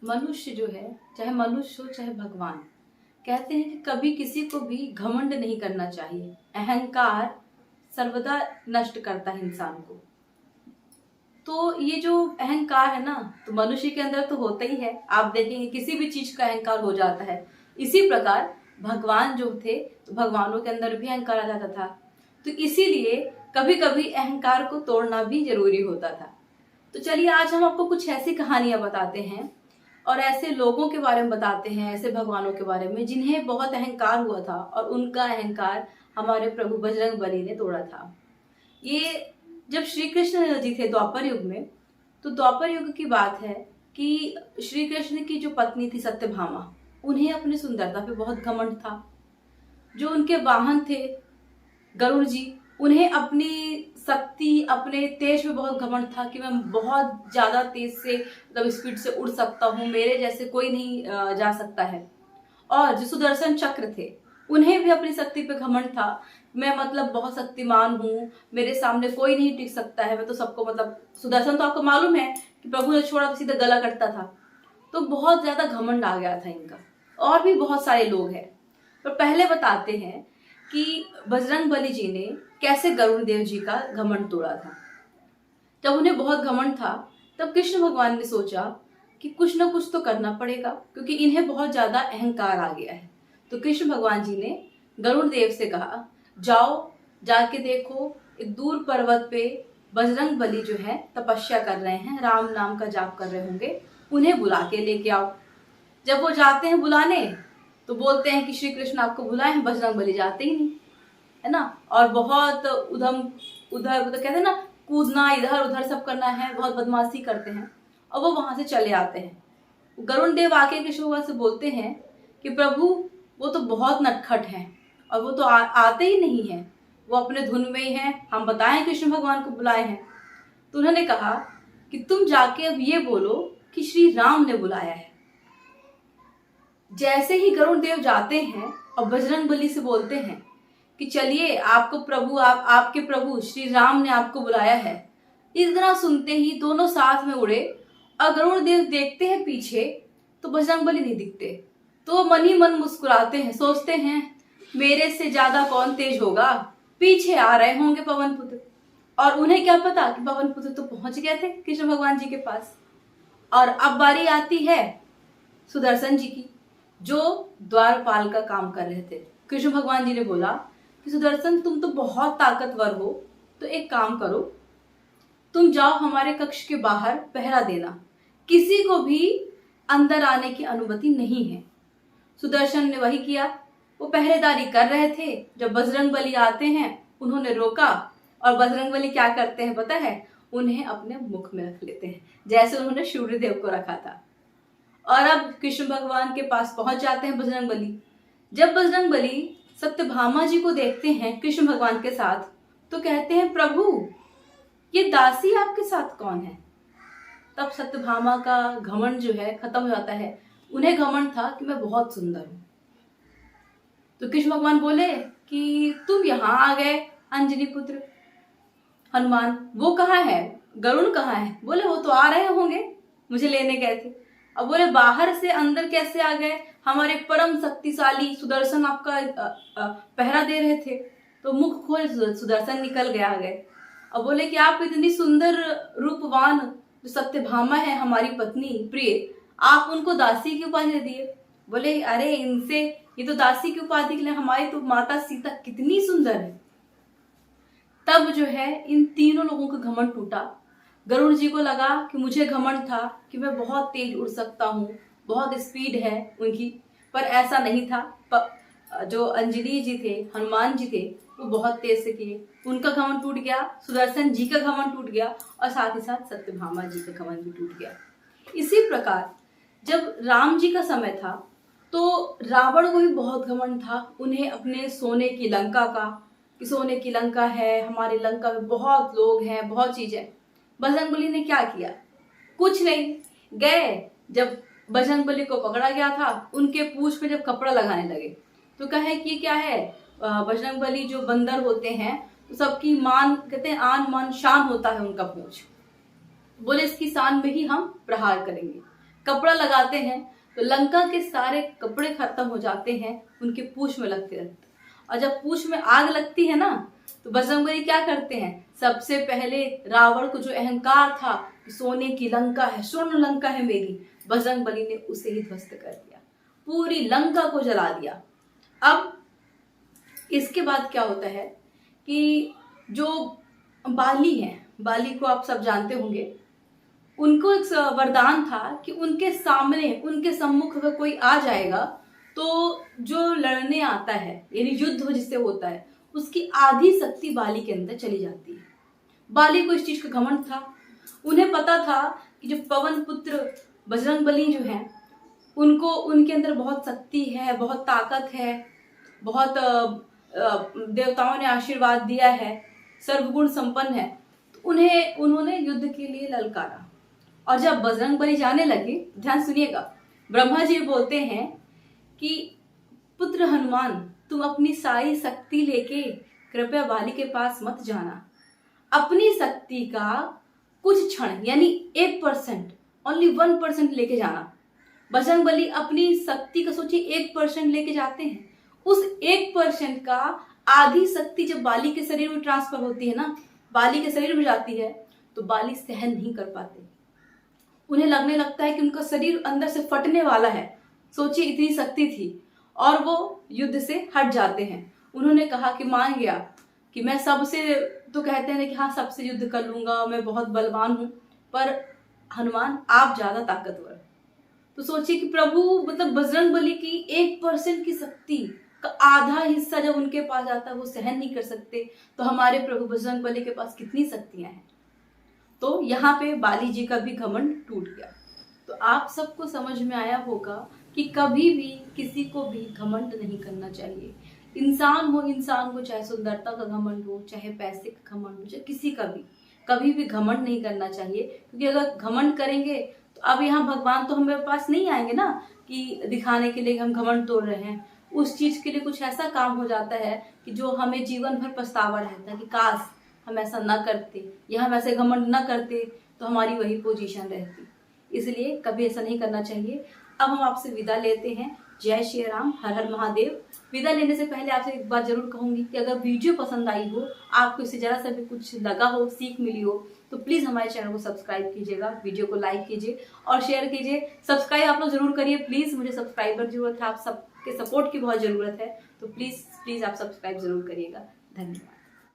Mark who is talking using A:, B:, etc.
A: मनुष्य जो है, चाहे मनुष्य हो चाहे भगवान, कहते हैं कि कभी किसी को भी घमंड नहीं करना चाहिए। अहंकार सर्वदा नष्ट करता है इंसान को। तो ये जो अहंकार है ना, तो मनुष्य के अंदर तो होता ही है। आप देखेंगे किसी भी चीज का अहंकार हो जाता है। इसी प्रकार भगवान जो थे, तो भगवानों के अंदर भी अहंकार आ जाता था। तो इसीलिए कभी कभी अहंकार को तोड़ना भी जरूरी होता था। तो चलिए आज हम आपको कुछ ऐसी कहानियां बताते हैं और ऐसे लोगों के बारे में बताते हैं, ऐसे भगवानों के बारे में जिन्हें बहुत अहंकार हुआ था और उनका अहंकार हमारे प्रभु बजरंग बली ने तोड़ा था। ये जब श्री कृष्ण जी थे द्वापर युग में, तो द्वापर युग की बात है कि श्री कृष्ण की जो पत्नी थी सत्यभामा, उन्हें अपनी सुंदरता पे बहुत घमंड था। जो उनके वाहन थे गरुड़ जी, उन्हें अपनी शक्ति, अपने तेज पे बहुत घमंड था कि मैं बहुत ज्यादा तेज से मतलब स्पीड से उड़ सकता हूँ, मेरे जैसे कोई नहीं जा सकता है। और जो सुदर्शन चक्र थे, उन्हें भी अपनी शक्ति पे घमंड था। मैं मतलब बहुत शक्तिमान हूँ, मेरे सामने कोई नहीं टिक सकता है, मैं तो सबको मतलब सुदर्शन तो आपको मालूम है कि प्रभु ने छोड़ा तो सीधा गला कटता था। तो बहुत ज्यादा घमंड आ गया था इनका। और भी बहुत सारे लोग हैं, पर पहले बताते हैं कि बजरंग बली जी ने कैसे गरुड़ देव जी का घमंड तोड़ा था। जब उन्हें बहुत घमंड था, तब कृष्ण भगवान ने सोचा कि कुछ ना कुछ तो करना पड़ेगा, क्योंकि इन्हें बहुत ज्यादा अहंकार आ गया है। तो कृष्ण भगवान जी ने गरुड़ देव से कहा, जाओ जाके देखो, एक दूर पर्वत पे बजरंग बली जो है तपस्या कर रहे हैं, राम नाम का जाप कर रहे होंगे, उन्हें बुला के लेके आओ। जब वो जाते हैं बुलाने, तो बोलते हैं कि श्री कृष्ण आपको बुलाए हैं, बजरंग बली जाते ही नहीं, है ना। और बहुत उधम उधर उधर कहते हैं ना, कूदना इधर उधर सब करना है, बहुत बदमाशी करते हैं और वो वहां से चले आते हैं। गरुड़ देव आके कृष्ण भगवान से बोलते हैं कि प्रभु, वो तो बहुत नटखट हैं और वो तो आते ही नहीं है, वो अपने धुन में ही है, हम बताएं कृष्ण भगवान को बुलाए हैं। तो उन्होंने कहा कि तुम जाके अब ये बोलो कि श्री राम ने बुलाया है। जैसे ही गरुड़ देव जाते हैं और बजरंग बली से बोलते हैं कि चलिए, आपको प्रभु आपके प्रभु श्री राम ने आपको बुलाया है, इतना सुनते ही दोनों साथ में उड़े। और गरुड़ देव देखते हैं पीछे, तो बजरंग बली नहीं दिखते। तो मन ही मन मुस्कुराते हैं, सोचते हैं मेरे से ज्यादा कौन तेज होगा, पीछे आ रहे होंगे पवन पुत्र। और उन्हें क्या पता कि पवन पुत्र तो पहुंच गए थे कृष्ण भगवान जी के पास। और अब बारी आती है सुदर्शन जी की, जो द्वारपाल का काम कर रहे थे। कृष्ण भगवान जी ने बोला कि सुदर्शन, तुम तो बहुत ताकतवर हो, तो एक काम करो, तुम जाओ हमारे कक्ष के बाहर पहरा देना, किसी को भी अंदर आने की अनुमति नहीं है। सुदर्शन ने वही किया, वो पहरेदारी कर रहे थे। जब बजरंग बली आते हैं, उन्होंने रोका, और बजरंग बली क्या करते हैं पता है, उन्हें अपने मुख में रख लेते हैं, जैसे उन्होंने सूर्यदेव को रखा था। और अब कृष्ण भगवान के पास पहुंच जाते हैं बजरंग बली। जब बजरंग बली सत्यभामा जी को देखते हैं कृष्ण भगवान के साथ, तो कहते हैं, प्रभु ये दासी आपके साथ कौन है। तब सत्यभामा का घमंड जो है खत्म हो जाता है। उन्हें घमंड था कि मैं बहुत सुंदर हूं। तो कृष्ण भगवान बोले कि तुम यहां आ गए अंजनी पुत्र हनुमान, वो कहाँ है, गरुड़ कहाँ है। बोले वो तो आ रहे होंगे, मुझे लेने गए थे। अब बोले बाहर से अंदर कैसे आ गए, हमारे परम शक्तिशाली सुदर्शन आपका पहरा दे रहे थे। तो मुख खोल सुदर्शन निकल गया आ गए। अब बोले कि आप इतनी सुंदर रूपवान जो सत्यभामा है हमारी पत्नी प्रिय, आप उनको दासी की उपाधि दे दिए। बोले अरे इनसे, ये तो दासी की उपाधि के लिए, हमारी तो माता सीता कितनी सुंदर है। तब जो है इन तीनों लोगों का घमंड टूटा। गरुड़ जी को लगा कि मुझे घमंड था कि मैं बहुत तेज उड़ सकता हूँ, बहुत स्पीड है उनकी, पर ऐसा नहीं था। जो अंजनी जी थे, हनुमान जी थे, वो बहुत तेज से किए, उनका घमंड टूट गया। सुदर्शन जी का घमंड टूट गया और साथ ही साथ सत्यभामा जी का घमंड भी टूट गया। इसी प्रकार जब राम जी का समय था, तो रावण को भी बहुत घमंड था। उन्हें अपने सोने की लंका का, कि सोने की लंका है, हमारी लंका में बहुत लोग हैं, बहुत चीजें। बजरंग बली ने क्या किया, कुछ नहीं। गए, जब बजरंग बली को पकड़ा गया था, उनके पूंछ पे जब कपड़ा लगाने लगे, तो कहे कि क्या है, बजरंग बली जो बंदर होते हैं, तो सबकी मान, कहते हैं आन मान शान होता है उनका पूंछ। बोले इसकी शान में ही हम प्रहार करेंगे। कपड़ा लगाते हैं तो लंका के सारे कपड़े खत्म हो जाते हैं, उनके पूंछ में लगते रहते। और जब पूंछ में आग लगती है ना, तो बजरंगबली क्या करते हैं, सबसे पहले रावण को जो अहंकार था कि सोने की लंका है, स्वर्ण लंका है मेरी, बजरंगबली ने उसे ही ध्वस्त कर दिया, पूरी लंका को जला दिया। अब इसके बाद क्या होता है कि जो बाली है, बाली को आप सब जानते होंगे, उनको एक वरदान था कि उनके सामने, उनके सम्मुख अगर कोई आ जाएगा तो जो लड़ने आता है, यानी युद्ध हो जिससे होता है, उसकी आधी शक्ति बाली के अंदर चली जाती है। बाली को इस चीज का घमंड था, उन्हें पता था कि जो पवन पुत्र बजरंगबली जो हैं, उनको उनके अंदर बहुत शक्ति है, बहुत ताकत है, बहुत देवताओं ने आशीर्वाद दिया है, सर्वगुण संपन्न है, तो उन्होंने युद्ध के लिए ललकारा। और जब बजरंगबली जाने लगे, ध्यान सुनिएगा, ब्रह्मा जी बोलते हैं कि पुत्र हनुमान, तुम अपनी सारी शक्ति लेके कृपया बाली के पास मत जाना, अपनी शक्ति का कुछ क्षण यानी 1%, ओनली 1% लेके जाना। बजरंगबली अपनी शक्ति का सोचिए 1% लेके जाते हैं, उस 1% का आधी शक्ति जब बाली के शरीर में ट्रांसफर होती है ना, बाली के शरीर में जाती है, तो बाली सहन नहीं कर पाते, उन्हें लगने लगता है कि उनका शरीर अंदर से फटने वाला है। सोचिए इतनी शक्ति थी, और वो युद्ध से हट जाते हैं। उन्होंने कहा कि मान गया कि मैं सबसे, तो कहते हैं कि हाँ सबसे युद्ध कर लूंगा, मैं बहुत बलवान हूं, पर हनुमान आप ज्यादा ताकतवर। तो सोचिए कि प्रभु मतलब बजरंगबली की 1% की शक्ति का आधा हिस्सा जब उनके पास आता है, वो सहन नहीं कर सकते, तो हमारे प्रभु बजरंगबली के पास कितनी शक्तियां हैं। तो यहाँ पे बाली जी का भी घमंड टूट गया। तो आप सबको समझ में आया होगा कि कभी भी किसी को भी घमंड नहीं करना चाहिए। इंसान को चाहे सुंदरता का घमंड हो, चाहे पैसे का घमंड हो, चाहे किसी का भी, कभी भी घमंड नहीं करना चाहिए। क्योंकि अगर घमंड करेंगे तो अब यहाँ भगवान तो हमारे पास नहीं आएंगे ना कि दिखाने के लिए हम घमंड तोड़ रहे हैं। उस चीज के लिए कुछ ऐसा काम हो जाता है कि जो हमें जीवन भर पछतावा रहता है कि काश हम ऐसा ना करते या हम ऐसे घमंड ना करते तो हमारी वही पोजीशन रहती। इसलिए कभी ऐसा नहीं करना चाहिए। अब हम आपसे विदा लेते हैं। जय श्री राम, हर हर महादेव। विदा लेने से पहले आपसे एक बात जरूर कहूंगी कि अगर वीडियो पसंद आई हो, आपको इससे जरा सा भी कुछ लगा हो, सीख मिली हो, तो प्लीज हमारे चैनल को सब्सक्राइब कीजिएगा, वीडियो को लाइक कीजिए और शेयर कीजिए। सब्सक्राइब आप लोग जरूर करिए प्लीज, मुझे सब्सक्राइबर की जरूरत है, आप सबके सपोर्ट की बहुत जरूरत है। तो प्लीज आप सब्सक्राइब जरूर करिएगा। धन्यवाद।